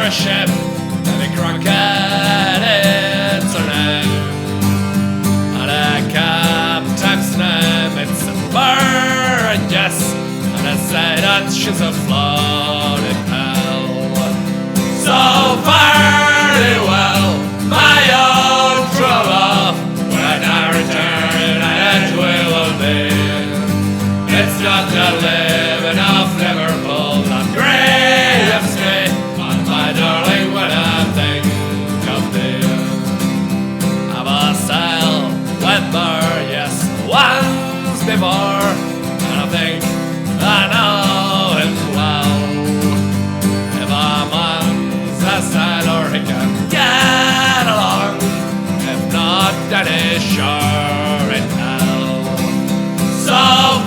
a ship, every crooked it's her name. And a captain's name, it's a bird, yes. And I say that she's a floating hell. So fairly well, my old true love, when I return, and we will be. It's not the living of Liverpool that grieves me, but my darling, when I think of thee. I've sailed with her, yes, once before, and I think I know him well. If a man's a sailor, he can get along, if not, then he's sure in hell. So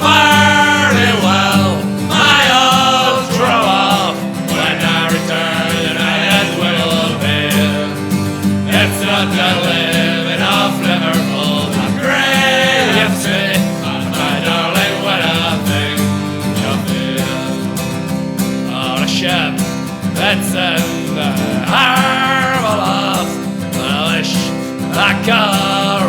fairly well, my old true love, when I return, it will be. It's not the living of Liverpool that grieves me, but my darling, when I think of thee. On a ship that's in the harbour of, I wish I could